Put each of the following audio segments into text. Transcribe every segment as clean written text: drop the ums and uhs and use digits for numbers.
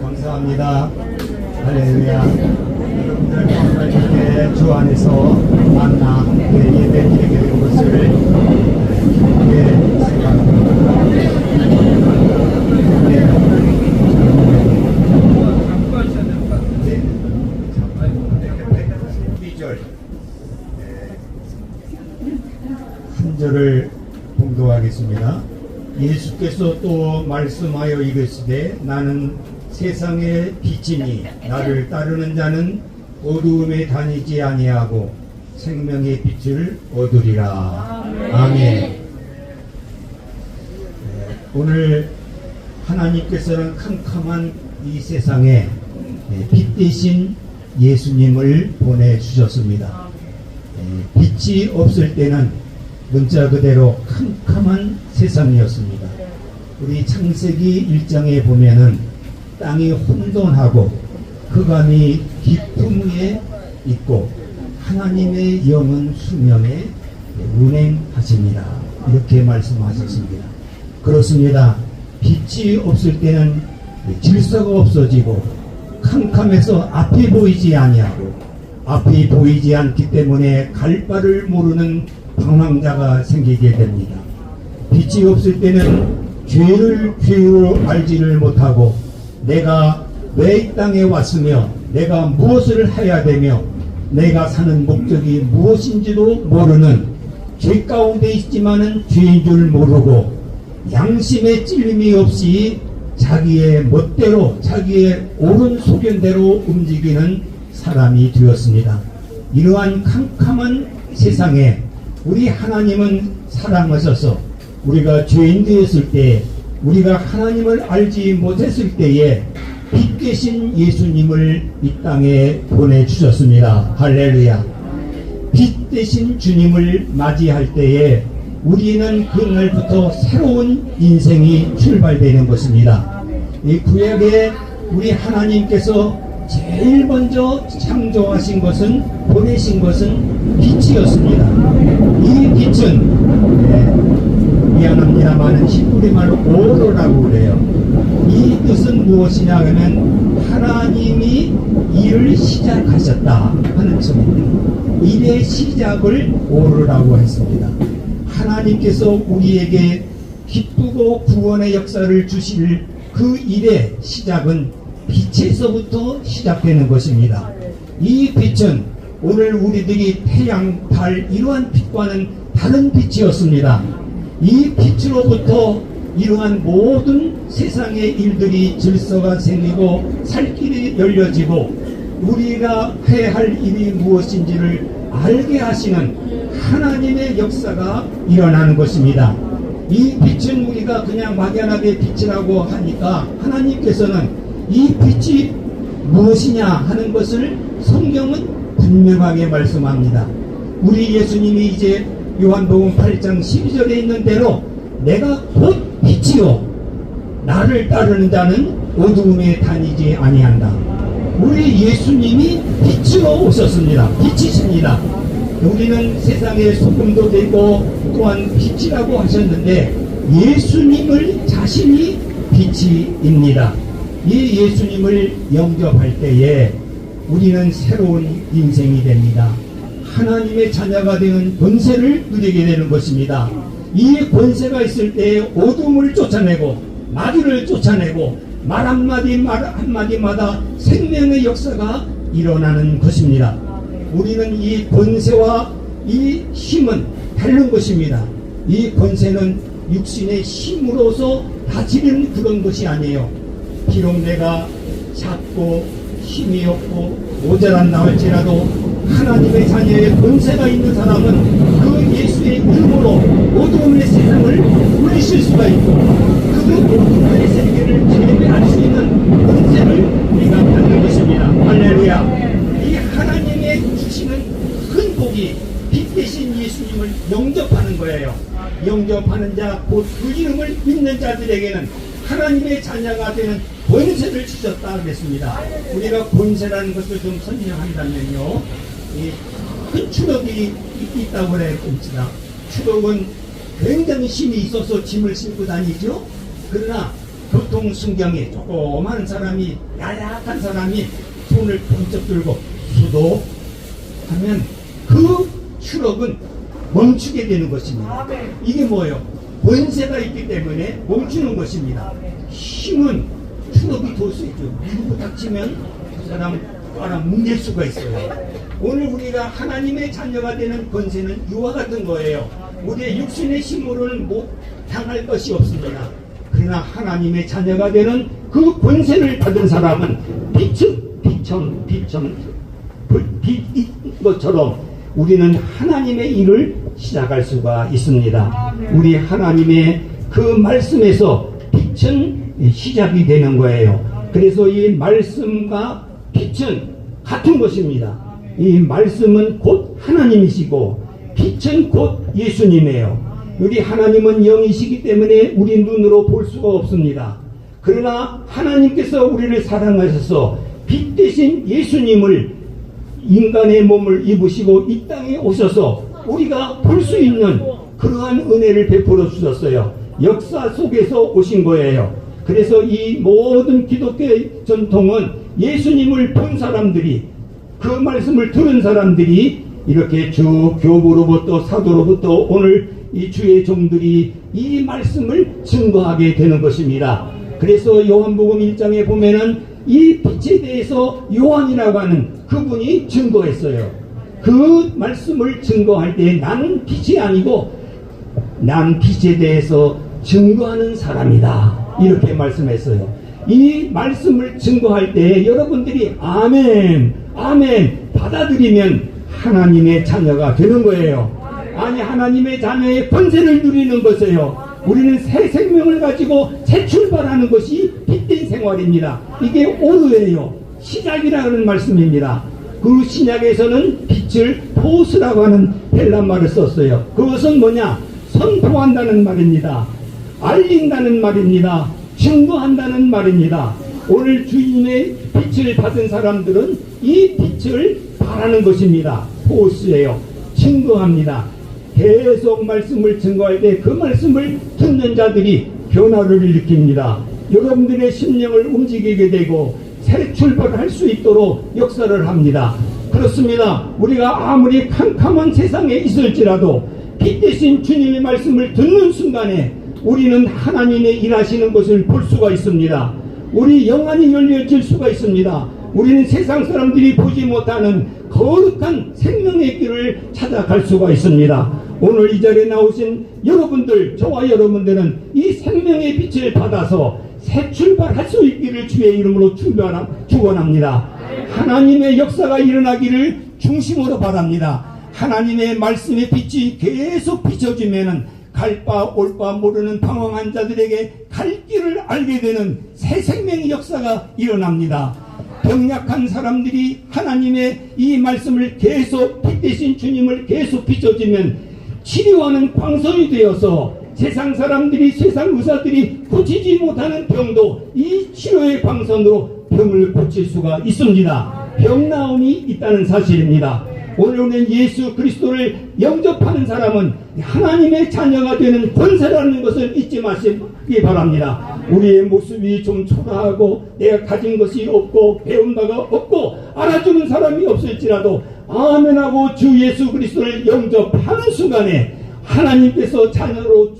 감사합니다. 할렐루야. 여러분들 정말 이렇게 주 안에서 만나 예배 드리게 된 것을 기쁘게 생각합니다. 한 절을 봉독하겠습니다. 예수께서 또 말씀하여 이르시되 나는 세상의 빛이니 나를 따르는 자는 어두움에 다니지 아니하고 생명의 빛을 얻으리라. 아멘. 오늘 하나님께서는 캄캄한 이 세상에 빛 대신 예수님을 보내주셨습니다. 빛이 없을 때는 문자 그대로 캄캄한 세상이었습니다. 우리 창세기 1장에 보면은 땅이 혼돈하고 흑암이 깊음 위에 있고 하나님의 영은 수면에 운행하십니다. 이렇게 말씀하셨습니다. 그렇습니다. 빛이 없을 때는 질서가 없어지고 캄캄해서 앞이 보이지 아니하고 앞이 보이지 않기 때문에 갈 바를 모르는 방황자가 생기게 됩니다. 빛이 없을 때는 죄를 죄로 알지를 못하고 내가 왜 이 땅에 왔으며 내가 무엇을 해야 되며 내가 사는 목적이 무엇인지도 모르는 죄 가운데 있지만은 죄인 줄 모르고 양심의 찔림이 없이 자기의 멋대로 자기의 옳은 소견대로 움직이는 사람이 되었습니다. 이러한 캄캄한 세상에 우리 하나님은 사랑하셔서 우리가 죄인 되었을 때 우리가 하나님을 알지 못했을 때에 빛 대신 예수님을 이 땅에 보내주셨습니다. 할렐루야. 빛 대신 주님을 맞이할 때에 우리는 그날부터 새로운 인생이 출발되는 것입니다. 이 구약에 우리 하나님께서 제일 먼저 창조하신 것은 보내신 것은 빛이었습니다. 이 빛은 미안합니다만 히브리 말로 오로라고 그래요. 이 뜻은 무엇이냐 하면 하나님이 일을 시작하셨다 하는 점입니다. 일의 시작을 오로라고 했습니다. 하나님께서 우리에게 기쁘고 구원의 역사를 주실 그 일의 시작은 빛에서부터 시작되는 것입니다. 이 빛은 오늘 우리들이 태양, 달 이러한 빛과는 다른 빛이었습니다. 이 빛으로부터 이러한 모든 세상의 일들이 질서가 생기고 살 길이 열려지고 우리가 해야 할 일이 무엇인지를 알게 하시는 하나님의 역사가 일어나는 것입니다. 이 빛은 우리가 그냥 막연하게 빛이라고 하니까 하나님께서는 이 빛이 무엇이냐 하는 것을 성경은 분명하게 말씀합니다. 우리 예수님이 이제 요한복음 8장 12절에 있는 대로 내가 곧 빛이요 나를 따르는 자는 어두움에 다니지 아니한다. 우리 예수님이 빛으로 오셨습니다. 빛이십니다. 우리는 세상의 소금도 되고 또한 빛이라고 하셨는데 예수님을 자신이 빛이입니다. 이 예수님을 영접할 때에 우리는 새로운 인생이 됩니다. 하나님의 자녀가 되는 권세를 누리게 되는 것입니다. 이 권세가 있을 때에 어둠을 쫓아내고 마귀를 쫓아내고 말 한마디마다 생명의 역사가 일어나는 것입니다. 우리는 이 권세와 이 힘은 다른 것입니다. 이 권세는 육신의 힘으로서 다스리는 그런 것이 아니에요. 비록 내가 작고 힘이 없고 모자란다 할지라도 하나님의 자녀의 권세가 있는 사람은 그 예수의 이름으로 어두움의 세상을 물리칠 수가 있고 그 어두움의 세계를 제외할 수 있는 권세를 우리가 받는 것입니다. 할렐루야. 이 하나님의 주시는 큰 복이 빛 대신 예수님을 영접하는 거예요. 영접하는 자 곧 그 이름을 믿는 자들에게는 하나님의 자녀가 되는 권세를 주셨다 그랬습니다. 우리가 권세라는 것을 좀 설명한다면요, 큰 추력이 있다고 그래 봅시다. 추록은 굉장히 힘이 있어서 짐을 싣고 다니죠. 그러나 교통순경에 조그마한 사람이, 야약한 사람이 손을 번쩍 들고 수도 하면 그 추록은 멈추게 되는 것입니다. 이게 뭐예요? 권세가 있기 때문에 멈추는 것입니다. 힘은 추록이 돌 수 있죠. 밀고 닥치면 그 사람 알아 뭉갤 수가 있어요. 오늘 우리가 하나님의 자녀가 되는 권세는 이와 같은 거예요. 우리의 육신의 힘으로는 못 당할 것이 없습니다. 그러나 하나님의 자녀가 되는 그 권세를 받은 사람은 빛인 것처럼 우리는 하나님의 일을 시작할 수가 있습니다. 우리 하나님의 그 말씀에서 빛은 시작이 되는 거예요. 그래서 이 말씀과 빛은 같은 것입니다. 이 말씀은 곧 하나님이시고 빛은 곧 예수님이에요. 우리 하나님은 영이시기 때문에 우리 눈으로 볼 수가 없습니다. 그러나 하나님께서 우리를 사랑하셔서 빛 대신 예수님을 인간의 몸을 입으시고 이 땅에 오셔서 우리가 볼 수 있는 그러한 은혜를 베풀어 주셨어요. 역사 속에서 오신 거예요. 그래서 이 모든 기독교의 전통은 예수님을 본 사람들이, 그 말씀을 들은 사람들이 이렇게 쭉 교부로부터 사도로부터 오늘 이 주의 종들이 이 말씀을 증거하게 되는 것입니다. 그래서 요한복음 1장에 보면은 이 빛에 대해서 요한이라고 하는 그분이 증거했어요. 그 말씀을 증거할 때 나는 빛이 아니고 난 빛에 대해서 증거하는 사람이다, 이렇게 말씀했어요. 이 말씀을 증거할 때 여러분들이 아멘, 아멘 받아들이면 하나님의 자녀가 되는 거예요. 아니, 하나님의 자녀의 권세를 누리는 것이에요. 우리는 새 생명을 가지고 재출발하는 것이 빛된 생활입니다. 이게 오르예요. 시작이라는 말씀입니다. 그 신약에서는 빛을 포스라고 하는 헬란말을 썼어요. 그것은 뭐냐? 선포한다는 말입니다. 알린다는 말입니다. 증거한다는 말입니다. 오늘 주님의 빛을 받은 사람들은 이 빛을 바라는 것입니다. 포스예요. 증거합니다. 계속 말씀을 증거할 때 그 말씀을 듣는 자들이 변화를 일으킵니다. 여러분들의 심령을 움직이게 되고 새 출발할 수 있도록 역사를 합니다. 그렇습니다. 우리가 아무리 캄캄한 세상에 있을지라도 빛 대신 주님의 말씀을 듣는 순간에 우리는 하나님의 일하시는 것을 볼 수가 있습니다. 우리 영안이 열려질 수가 있습니다. 우리는 세상 사람들이 보지 못하는 거룩한 생명의 길을 찾아갈 수가 있습니다. 오늘 이 자리에 나오신 여러분들, 저와 여러분들은 이 생명의 빛을 받아서 새 출발할 수 있기를 주의 이름으로 축원합니다. 하나님의 역사가 일어나기를 중심으로 바랍니다. 하나님의 말씀의 빛이 계속 비춰지면은 갈 바 올 바 모르는 방황한 자들에게 갈 길을 알게 되는 새 생명의 역사가 일어납니다. 병약한 사람들이 하나님의 이 말씀을 계속 빛 대신 주님을 계속 비춰지면 치료하는 광선이 되어서 세상 사람들이, 세상 의사들이 고치지 못하는 병도 이 치료의 광선으로 병을 고칠 수가 있습니다. 병나음이 있다는 사실입니다. 오늘 우리는 예수 그리스도를 영접하는 사람은 하나님의 자녀가 되는 권세라는 것을 잊지 마시기 바랍니다. 우리의 모습이 좀 초라하고 내가 가진 것이 없고 배운 바가 없고 알아주는 사람이 없을지라도 아멘하고 주 예수 그리스도를 영접하는 순간에 하나님께서 자녀로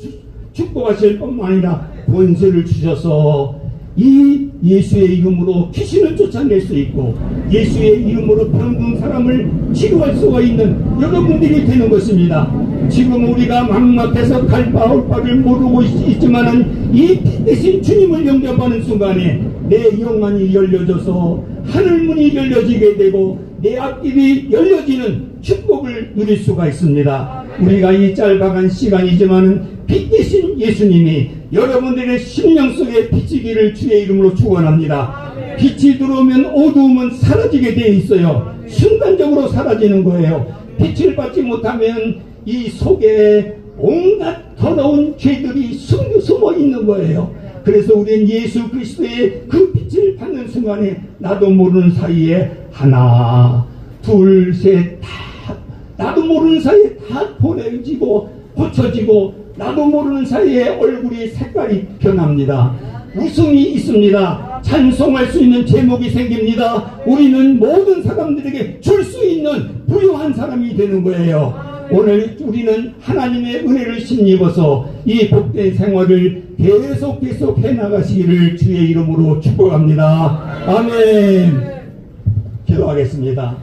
축복하실 뿐만 아니라 권세를 주셔서 이 예수의 이름으로 귀신을 쫓아낼 수 있고 예수의 이름으로 병든 사람을 치료할 수가 있는 여러분들이 되는 것입니다. 지금 우리가 막막해서 갈 바 올 바를 모르고 있지만은 이 빛 대신 주님을 영접하는 순간에 내 영안이 열려져서 하늘문이 열려지게 되고 내 앞길이 열려지는 축복을 누릴 수가 있습니다. 우리가 이 짧아간 시간이지만은 빛 대신 예수님이 여러분들의 심령 속에 비치기를 주의 이름으로 축원합니다. 빛이 들어오면 어두움은 사라지게 되어 있어요. 순간적으로 사라지는 거예요. 빛을 받지 못하면 이 속에 온갖 더러운 죄들이 숨어 있는 거예요. 그래서 우리는 예수 그리스도의 그 빛을 받는 순간에 나도 모르는 사이에 하나 둘 셋 다 나도 모르는 사이에 다 보내지고 고쳐지고 나도 모르는 사이에 얼굴이 색깔이 변합니다. 웃음이 있습니다. 찬송할 수 있는 제목이 생깁니다. 우리는 모든 사람들에게 줄 수 있는 부유한 사람이 되는 거예요. 오늘 우리는 하나님의 은혜를 힘입어서 이 복된 생활을 계속 해나가시기를 주의 이름으로 축복합니다. 아멘. 기도하겠습니다.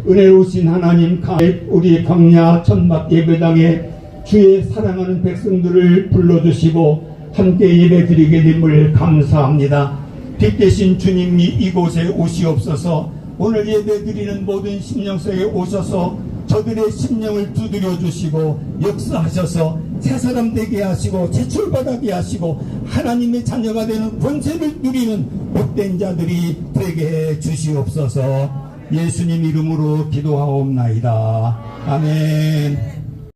은혜로우신 하나님, 우리 광야 천막 예배당에 주의 사랑하는 백성들을 불러주시고 함께 예배드리게 됨을 감사합니다. 빛 대신 주님이 이곳에 오시옵소서. 오늘 예배드리는 모든 심령석에 오셔서 저들의 심령을 두드려 주시고 역사하셔서 새 사람 되게 하시고 제출받게 하시고 하나님의 자녀가 되는 권세를 누리는 복된 자들이 되게 해 주시옵소서. 예수님 이름으로 기도하옵나이다. 아멘.